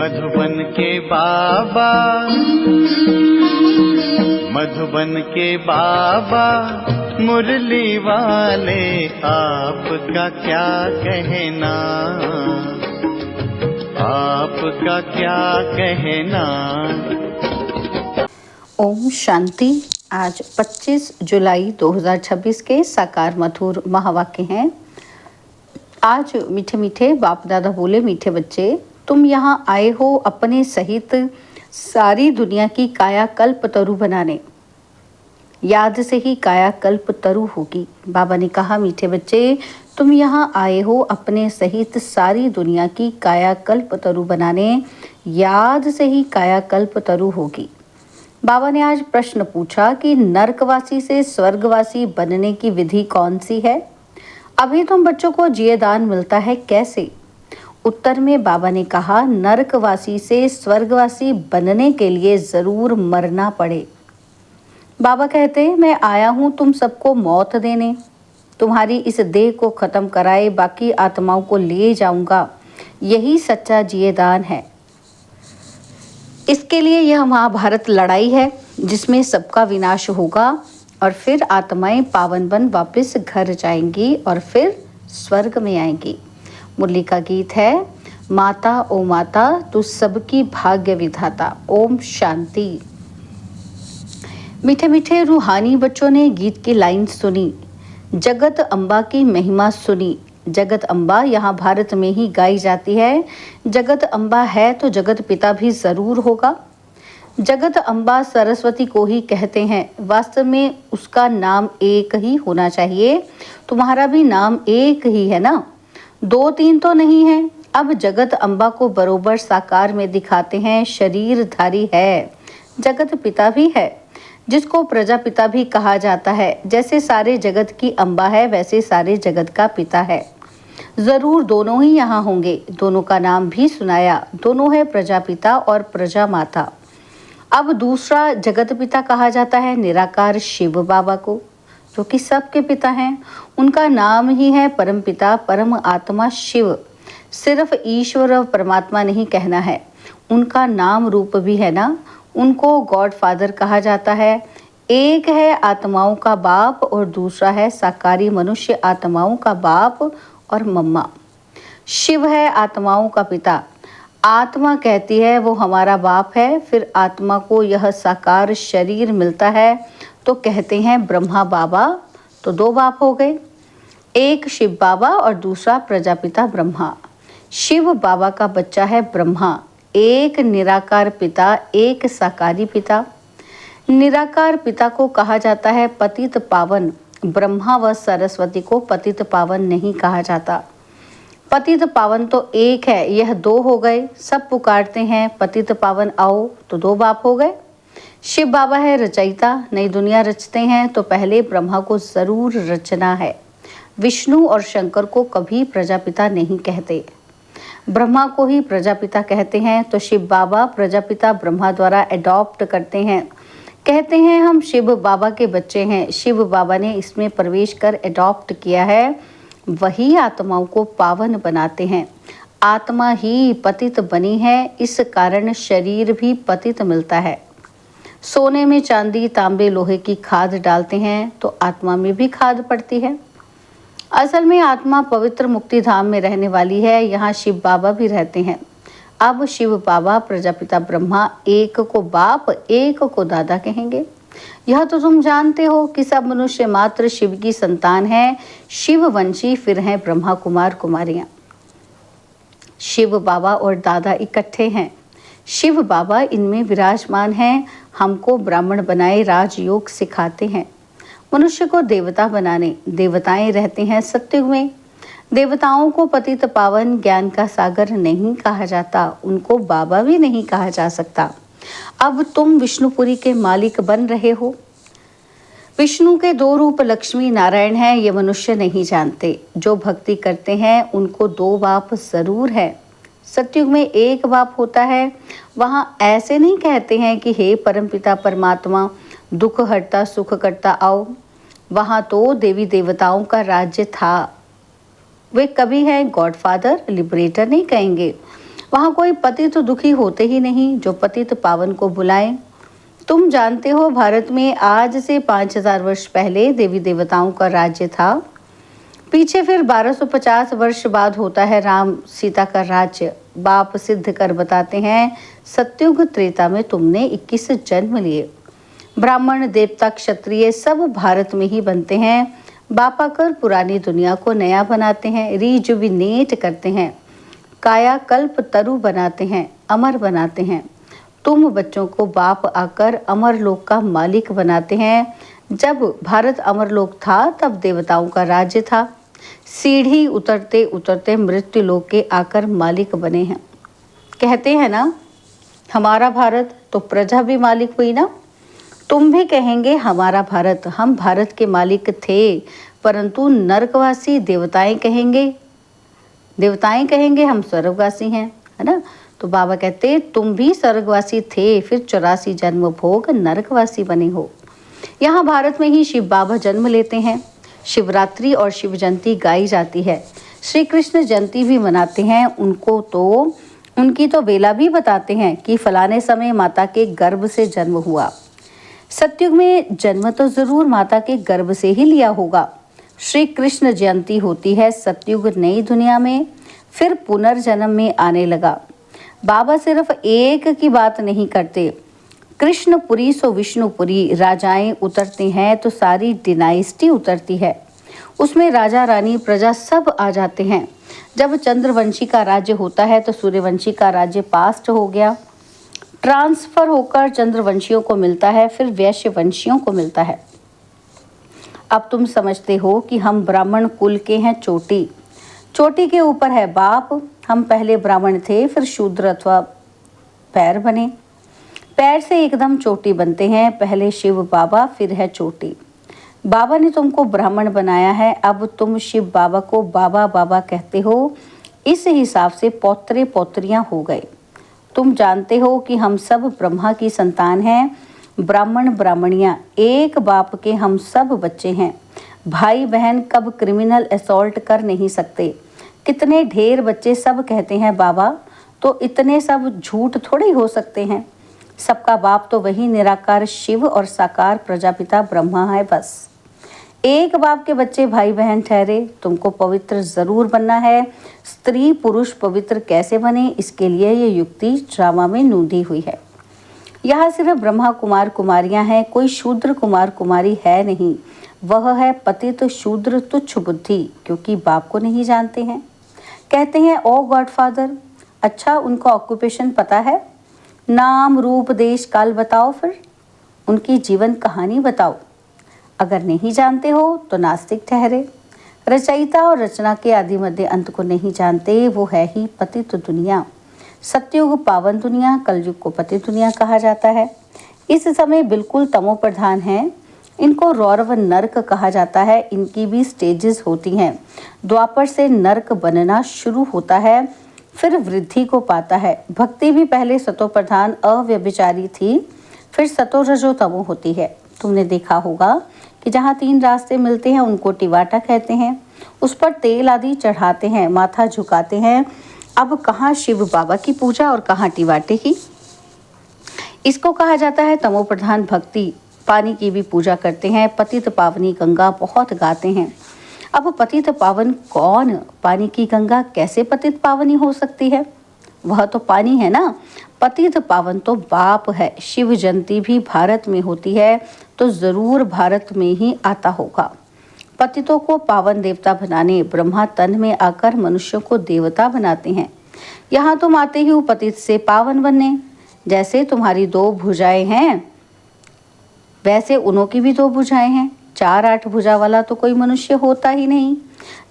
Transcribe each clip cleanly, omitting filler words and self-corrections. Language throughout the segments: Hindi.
मधुबन के बाबा, मधुबन के बाबा मुरली वाले, आपका क्या कहना, आपका क्या कहना। ओम शांति। आज 25 जुलाई 2026 के साकार मधुर महावाक्य हैं। आज मीठे मीठे बाप दादा बोले, मीठे बच्चे तुम यहाँ आए हो अपने सहित सारी दुनिया की काया कल्प तरु बनाने। याद से ही काया कल्प तरु होगी। बाबा ने कहा, मीठे बच्चे तुम यहाँ आए हो अपने सहित सारी दुनिया की काया कल्प तरु बनाने। याद से ही काया कल्प तरु होगी। बाबा ने आज प्रश्न पूछा कि नरकवासी से स्वर्गवासी बनने की विधि कौन सी है। अभी तुम बच्चों को जियेदान मिलता है, कैसे? उत्तर में बाबा ने कहा, नरकवासी से स्वर्गवासी बनने के लिए जरूर मरना पड़े। बाबा कहते, मैं आया हूँ तुम सबको मौत देने, तुम्हारी इस देह को खत्म कराए बाकी आत्माओं को ले जाऊंगा। यही सच्चा जियेदान है। इसके लिए यह महाभारत लड़ाई है जिसमें सबका विनाश होगा और फिर आत्माएं पावन बन वापस घर जाएंगी और फिर स्वर्ग में आएंगी। मुरली का गीत है, माता ओ माता तू सबकी भाग्य विधाता। ओम शांति। मीठे मीठे रूहानी बच्चों ने गीत की लाइन सुनी, जगत अम्बा की महिमा सुनी। जगत अम्बा यहाँ भारत में ही गाई जाती है। जगत अम्बा है तो जगत पिता भी जरूर होगा। जगत अम्बा सरस्वती को ही कहते हैं। वास्तव में उसका नाम एक ही होना चाहिए। तुम्हारा भी नाम एक ही है ना, 2-3 तो नहीं है। अब जगत अम्बा को बरोबर साकार में दिखाते हैं। शरीरधारी है, जगत पिता भी है, जिसको प्रजापिता भी कहा जाता है। जैसे सारे जगत की अम्बा है वैसे सारे जगत का पिता है। जरूर दोनों ही यहाँ होंगे। दोनों का नाम भी सुनाया, दोनों है प्रजापिता और प्रजा माता। अब दूसरा जगत पिता कहा जाता है निराकार शिव बाबा को, जो कि सबके पिता हैं। उनका नाम ही है परम पिता परम आत्मा शिव। सिर्फ ईश्वर और परमात्मा नहीं कहना है, उनका नाम रूप भी है ना। उनको गॉड फादर कहा जाता है। एक है आत्माओं का बाप और दूसरा है साकारी मनुष्य आत्माओं का बाप और मम्मा। शिव है आत्माओं का पिता। आत्मा कहती है वो हमारा बाप है। फिर आत्मा को यह साकार शरीर मिलता है तो कहते हैं ब्रह्मा बाबा। तो 2 बाप हो गए, एक शिव बाबा और दूसरा प्रजापिता ब्रह्मा। शिव बाबा का बच्चा है ब्रह्मा। एक निराकार पिता, एक साकारी पिता। निराकार पिता को कहा जाता है पतित पावन। ब्रह्मा व सरस्वती को पतित पावन नहीं कहा जाता। पतित पावन तो एक है, यह 2 हो गए। सब पुकारते हैं पतित पावन आओ, तो 2 बाप हो गए। शिव बाबा है रचयिता, नई दुनिया रचते हैं तो पहले ब्रह्मा को जरूर रचना है। विष्णु और शंकर को कभी प्रजापिता नहीं कहते, ब्रह्मा को ही प्रजापिता कहते हैं। तो शिव बाबा प्रजापिता ब्रह्मा द्वारा एडॉप्ट करते हैं, कहते हैं हम शिव बाबा के बच्चे हैं। शिव बाबा ने इसमें प्रवेश कर एडॉप्ट किया है, वही आत्माओं को पावन बनाते हैं। आत्मा ही पतित बनी है, इस कारण शरीर भी पतित मिलता है। सोने में चांदी तांबे लोहे की खाद डालते हैं तो आत्मा में भी खाद पड़ती है। असल में आत्मा पवित्र मुक्ति धाम में रहने वाली है, यहाँ शिव बाबा भी रहते हैं। अब शिव बाबा प्रजापिता ब्रह्मा एक को बाप एक को दादा कहेंगे। यह तो तुम जानते हो कि सब मनुष्य मात्र शिव की संतान है। शिव वंशी फिर हैं ब्रह्मा कुमार कुमारियां। शिव बाबा और दादा इकट्ठे हैं। शिव बाबा इनमें विराजमान हैं, हमको ब्राह्मण बनाए राजयोग सिखाते हैं, मनुष्य को देवता बनाने। देवताएं रहते हैं सत्युग में। देवताओं को पतित पावन ज्ञान का सागर नहीं कहा जाता, उनको बाबा भी नहीं कहा जा सकता। अब तुम विष्णुपुरी के मालिक बन रहे हो। विष्णु के 2 रूप लक्ष्मी नारायण हैं, ये मनुष्य नहीं जानते। जो भक्ति करते हैं उनको 2 बाप जरूर है। सतयुग में 1 बाप होता है। वहाँ ऐसे नहीं कहते हैं कि हे परमपिता परमात्मा दुख हरता सुख करता आओ। वहाँ तो देवी देवताओं का राज्य था। वे कभी हैं गॉड फादर लिबरेटर नहीं कहेंगे। वहाँ कोई पतित तो दुखी होते ही नहीं जो पतित पावन को बुलाएं। तुम जानते हो भारत में आज से 5000 वर्ष पहले देवी देवताओं का राज्य था। पीछे फिर 1250 वर्ष बाद होता है राम सीता का राज्य। बाप सिद्ध कर बताते हैं सत्युग त्रेता में तुमने 21 जन्म लिए। ब्राह्मण देवता क्षत्रिय सब भारत में ही बनते हैं। बाप आकर पुरानी दुनिया को नया बनाते हैं, रिजुविनेट करते हैं, काया कल्प तरु बनाते हैं, अमर बनाते हैं। तुम बच्चों को बाप आकर अमरलोक का मालिक बनाते हैं। जब भारत अमरलोक था तब देवताओं का राज्य था। सीढ़ी उतरते उतरते मृत्यु लोक के आकर मालिक बने हैं। कहते हैं ना हमारा भारत, तो प्रजा भी मालिक हुई ना। तुम भी कहेंगे हमारा भारत, हम भारत के मालिक थे, परंतु नरकवासी देवताएं कहेंगे हम स्वर्गवासी हैं, है ना। तो बाबा कहते तुम भी स्वर्गवासी थे, फिर 84 जन्म भोग नरकवासी बने हो। यहाँ भारत में ही शिव बाबा जन्म लेते हैं। शिवरात्रि और शिव जयंती गाई जाती है। श्री कृष्ण जयंती भी मनाते हैं। उनकी तो बेला भी बताते हैं कि फलाने समय माता के गर्भ से जन्म हुआ। सतयुग में जन्म तो जरूर माता के गर्भ से ही लिया होगा। श्री कृष्ण जयंती होती है सतयुग नई दुनिया में, फिर पुनर्जन्म में आने लगा। बाबा सिर्फ एक की बात नहीं करते, कृष्णपुरी सो विष्णुपुरी, राजाएं उतरते हैं तो सारी डिनाइस्टी उतरती है। उसमें राजा रानी प्रजा सब आ जाते हैं। जब चंद्रवंशी का राज्य होता है तो सूर्यवंशी का राज्य पास्ट हो गया, ट्रांसफर होकर चंद्रवंशियों को मिलता है, फिर वैश्यवंशियों को मिलता है। अब तुम समझते हो कि हम ब्राह्मण कुल के हैं चोटी के ऊपर है बाप। हम पहले ब्राह्मण थे, फिर शूद्र अथवा पैर बने, पैर से एकदम चोटी बनते हैं। पहले शिव बाबा, फिर है चोटी। बाबा ने तुमको ब्राह्मण बनाया है, अब तुम शिव बाबा को बाबा बाबा कहते हो। इस हिसाब से पौत्रे पौत्रियां हो गए। तुम जानते हो कि हम सब ब्रह्मा की संतान हैं। ब्राह्मण ब्राह्मणियां एक बाप के हम सब बच्चे हैं। भाई बहन कब क्रिमिनल असॉल्ट कर नहीं सकते। कितने ढेर बच्चे सब कहते हैं बाबा, तो इतने सब झूठ थोड़े हो सकते हैं। सबका बाप तो वही निराकार शिव और साकार प्रजापिता ब्रह्मा है। बस एक बाप के बच्चे भाई बहन ठहरे। तुमको पवित्र जरूर बनना है। स्त्री पुरुष पवित्र कैसे बने, इसके लिए ये युक्ति ड्रामा में नूंदी हुई है। यहाँ सिर्फ ब्रह्मा कुमार कुमारियां हैं, कोई शूद्र कुमार कुमारी है नहीं। वह है पतित शूद्र तुच्छ बुद्धि, क्योंकि बाप को नहीं जानते हैं। कहते हैं ओ गॉडफादर, अच्छा उनका ऑक्यूपेशन पता है? नाम रूप देश काल बताओ, फिर उनकी जीवन कहानी बताओ। अगर नहीं जानते हो तो नास्तिक ठहरे। रचयिता और रचना के आदि मध्य अंत को नहीं जानते, वो है ही पतित दुनिया। सतयुग पावन दुनिया, कलयुग को पतित दुनिया कहा जाता है। इस समय बिल्कुल तमो प्रधान है। इनको रौरव नरक कहा जाता है। इनकी भी स्टेजेस होती हैं। द्वापर से नरक बनना शुरू होता है, फिर वृद्धि को पाता है। भक्ति भी पहले सतो प्रधान अव्यभिचारी थी, फिर सतो रजो तमो होती है। तुमने देखा होगा कि जहाँ 3 रास्ते मिलते हैं उनको टिवाटा कहते हैं। उस पर तेल आदि चढ़ाते हैं, माथा झुकाते हैं। अब कहाँ शिव बाबा की पूजा और कहाँ टिवाटे की। इसको कहा जाता है तमो प्रधान भक्ति। पानी की भी पूजा करते हैं। पतित पावनी गंगा बहुत गाते हैं। अब पतित पावन कौन? पानी की गंगा कैसे पतित पावनी हो सकती है? वह तो पानी है ना। पतित पावन तो बाप है। शिव जयंती भी भारत में होती है, तो जरूर भारत में ही आता होगा। पतितों को पावन देवता बनाने ब्रह्मा तन में आकर मनुष्यों को देवता बनाते हैं। यहाँ तुम आते ही हो पतित से पावन बनने। जैसे तुम्हारी 2 भुजाएं हैं, वैसे उन्हों की भी 2 भुजाएं हैं। 4-8 भुजा वाला तो कोई मनुष्य होता ही नहीं।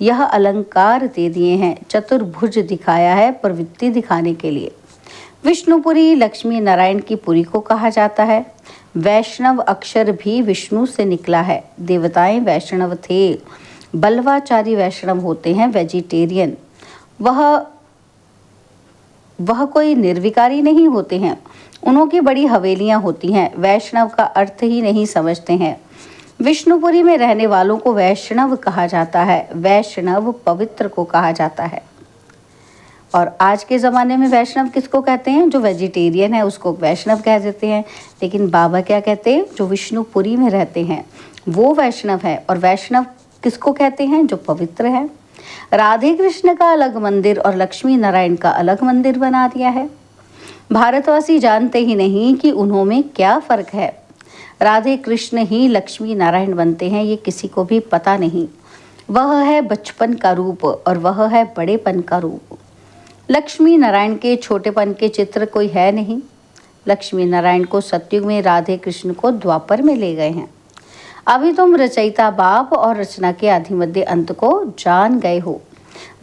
यह अलंकार दे दिए हैं, चतुर्भुज दिखाया है प्रवृत्ति दिखाने के लिए। विष्णुपुरी लक्ष्मी नारायण की पुरी को कहा जाता है। वैष्णव अक्षर भी विष्णु से निकला है। देवताएं वैष्णव थे। बल्वाचारी वैष्णव होते हैं, वेजिटेरियन। वह कोई निर्विकारी नहीं होते हैं। उन्हों की बड़ी हवेलियां होती हैं। वैष्णव का अर्थ ही नहीं समझते हैं। विष्णुपुरी में रहने वालों को वैष्णव कहा जाता है। वैष्णव पवित्र को कहा जाता है। और आज के ज़माने में वैष्णव किसको कहते हैं? जो वेजिटेरियन है उसको वैष्णव कह देते हैं। लेकिन बाबा क्या कहते हैं? जो विष्णुपुरी में रहते हैं वो वैष्णव है। और वैष्णव किसको कहते हैं? जो पवित्र है। राधे कृष्ण का अलग मंदिर और लक्ष्मी नारायण का अलग मंदिर बना दिया है। भारतवासी जानते ही नहीं कि उन्हों में क्या फ़र्क है। राधे कृष्ण ही लक्ष्मी नारायण बनते हैं, ये किसी को भी पता नहीं। वह है बचपन का रूप और वह है बड़ेपन का रूप। लक्ष्मी नारायण के छोटेपन के चित्र कोई है नहीं। लक्ष्मी नारायण को सतयुग में, राधे कृष्ण को द्वापर में ले गए हैं। अभी तुम रचयिता बाप और रचना के आदि मध्य अंत को जान गए हो।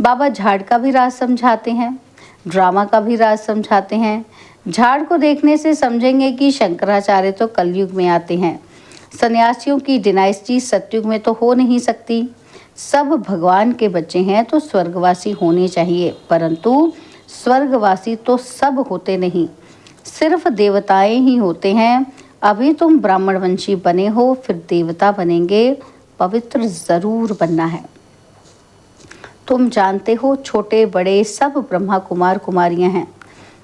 बाबा झाड़ का भी राज समझाते हैं, ड्रामा का भी राज समझाते हैं। झाड़ को देखने से समझेंगे कि शंकराचार्य तो कलयुग में आते हैं। सन्यासियों की डिनाइस्टी सतयुग में तो हो नहीं सकती। सब भगवान के बच्चे हैं तो स्वर्गवासी होने चाहिए, परंतु स्वर्गवासी तो सब होते नहीं, सिर्फ देवताएं ही होते हैं। अभी तुम ब्राह्मण वंशी बने हो, फिर देवता बनेंगे। पवित्र जरूर बनना है। तुम जानते हो छोटे बड़े सब ब्रह्मा कुमार कुमारियां हैं।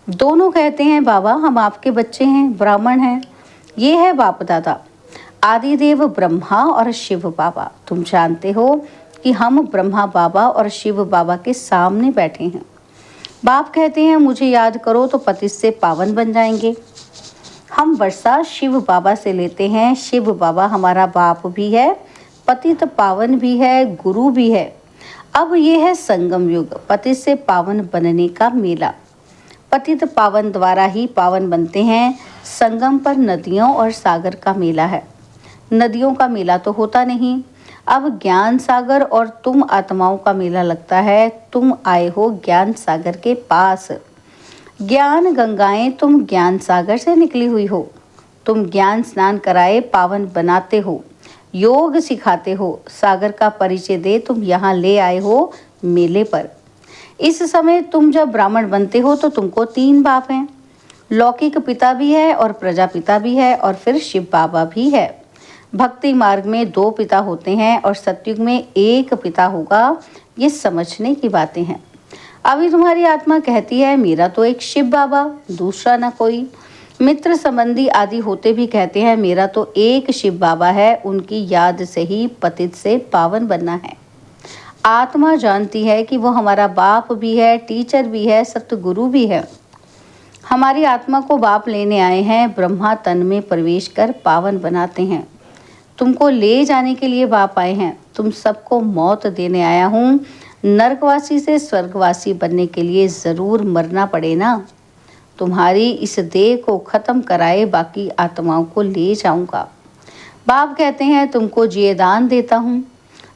दोनों कहते हैं बाबा हम आपके बच्चे हैं, ब्राह्मण हैं। ये है बाप दादा आदिदेव ब्रह्मा और शिव बाबा। तुम जानते हो कि हम ब्रह्मा बाबा और शिव बाबा के सामने बैठे हैं। बाप कहते हैं मुझे याद करो तो पतित से पावन बन जाएंगे। हम वर्षा शिव बाबा से लेते हैं। शिव बाबा हमारा बाप भी है, पतित पावन भी है, गुरु भी है। अब ये है संगम युग, पतित से पावन बनने का मेला। पतित पावन द्वारा ही पावन बनते हैं। संगम पर नदियों और सागर का मेला है। नदियों का मेला तो होता नहीं। अब ज्ञान सागर और तुम आत्माओं का मेला लगता है। तुम आए हो ज्ञान सागर के पास। ज्ञान गंगाएं तुम ज्ञान सागर से निकली हुई हो। तुम ज्ञान स्नान कराए पावन बनाते हो, योग सिखाते हो। सागर का परिचय दे तुम यहाँ ले आए हो मेले पर। इस समय तुम जब ब्राह्मण बनते हो तो तुमको 3 बाप हैं। लौकिक पिता भी है और प्रजापिता भी है और फिर शिव बाबा भी है। भक्ति मार्ग में 2 पिता होते हैं और सतयुग में 1 पिता होगा। ये समझने की बातें हैं। अभी तुम्हारी आत्मा कहती है मेरा तो एक शिव बाबा, दूसरा ना कोई। मित्र संबंधी आदि होते भी कहते हैं मेरा तो एक शिव बाबा है, उनकी याद से ही पतित से पावन बनना है। आत्मा जानती है कि वो हमारा बाप भी है, टीचर भी है, सतगुरु भी है। हमारी आत्मा को बाप लेने आए हैं। ब्रह्मा तन में प्रवेश कर पावन बनाते हैं। तुमको ले जाने के लिए बाप आए हैं। तुम सबको मौत देने आया हूँ। नरकवासी से स्वर्गवासी बनने के लिए ज़रूर मरना पड़े ना। तुम्हारी इस देह को ख़त्म कराए बाकी आत्माओं को ले जाऊंगा। बाप कहते हैं तुमको जिये दान देता हूँ।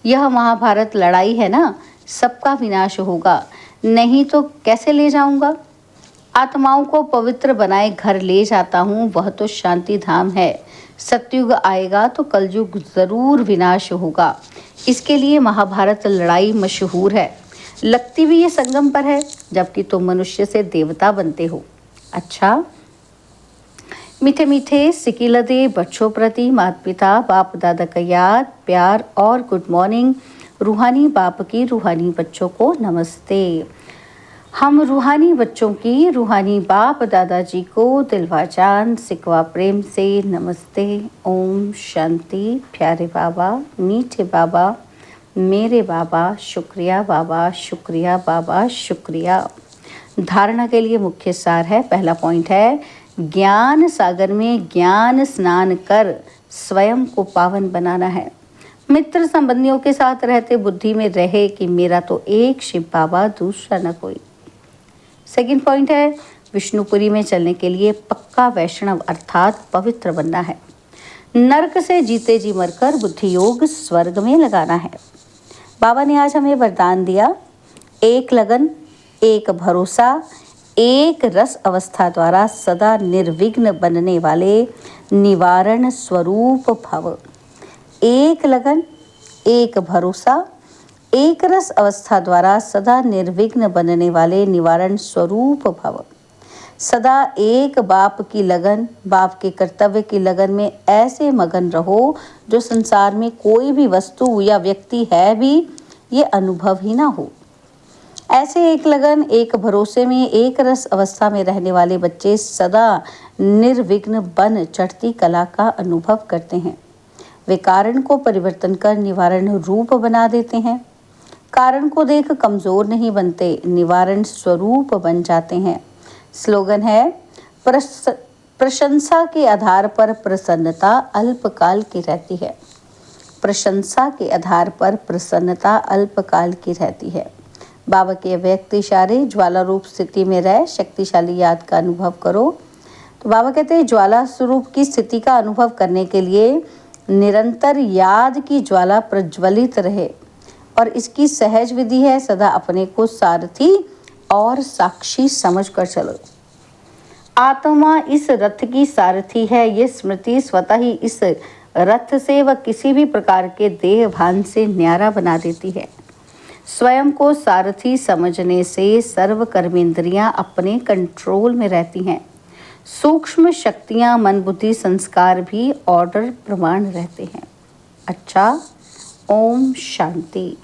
यह महाभारत लड़ाई है ना, सबका विनाश होगा, नहीं तो कैसे ले जाऊंगा। आत्माओं को पवित्र बनाए घर ले जाता हूँ, वह तो शांति धाम है। सतयुग आएगा तो कलयुग ज़रूर विनाश होगा। इसके लिए महाभारत लड़ाई मशहूर है। लगती भी ये संगम पर है, जबकि तुम मनुष्य से देवता बनते हो। अच्छा, मीठे मीठे सिकिलदे बच्चों प्रति माता पिता बाप दादा का याद, प्यार और गुड मॉर्निंग। रूहानी बाप की रूहानी बच्चों को नमस्ते। हम रूहानी बच्चों की रूहानी बाप दादाजी को दिलवा जान सिकवा प्रेम से नमस्ते। ओम शांति। प्यारे बाबा, मीठे बाबा, मेरे बाबा, शुक्रिया बाबा, शुक्रिया बाबा, शुक्रिया। धारणा के लिए मुख्य सार है। पहला पॉइंट है ज्ञान सागर में ज्ञान स्नान कर स्वयं को पावन बनाना है। मित्र संबंधियों के साथ रहते बुद्धि में रहे कि मेरा तो एक शिव बाबा, दूसरा न कोई। सेकंड पॉइंट है विष्णुपुरी में चलने के लिए पक्का वैष्णव अर्थात पवित्र बनना है। नरक से जीते जी मरकर बुद्धि योग स्वर्ग में लगाना है। बाबा ने आज हमें वरदान दिया, एक लगन, एक भरोसा, एक रस अवस्था द्वारा सदा निर्विघ्न बनने वाले निवारण स्वरूप भव। एक लगन, एक भरोसा, एक रस अवस्था द्वारा सदा निर्विघ्न बनने वाले निवारण स्वरूप भव। सदा एक बाप की लगन, बाप के कर्तव्य की लगन में ऐसे मगन रहो जो संसार में कोई भी वस्तु या व्यक्ति है भी ये अनुभव ही ना हो। ऐसे एक लगन, एक भरोसे में, एक रस अवस्था में रहने वाले बच्चे सदा निर्विघ्न बन चढ़ती कला का अनुभव करते हैं। वे कारण को परिवर्तन कर निवारण रूप बना देते हैं। कारण को देख कमजोर नहीं बनते, निवारण स्वरूप बन जाते हैं। स्लोगन है, प्रशंसा के आधार पर प्रसन्नता अल्पकाल की रहती है। प्रशंसा के आधार पर प्रसन्नता अल्पकाल की रहती है। बाबा के व्यक्त इशारे, ज्वाला रूप स्थिति में रह शक्तिशाली याद का अनुभव करो। तो बाबा कहते हैं ज्वाला स्वरूप की स्थिति का अनुभव करने के लिए निरंतर याद की ज्वाला प्रज्वलित रहे, और इसकी सहज विधि है सदा अपने को सारथी और साक्षी समझकर चलो। आत्मा इस रथ की सारथी है। ये स्मृति स्वतः ही इस रथ से व किसी भी प्रकार के देह भान से न्यारा बना देती है। स्वयं को सारथी समझने से सर्व कर्मेंद्रियां अपने कंट्रोल में रहती हैं। सूक्ष्म शक्तियां, मन, बुद्धि, संस्कार भी ऑर्डर प्रमाण रहते हैं। अच्छा, ओम शांति।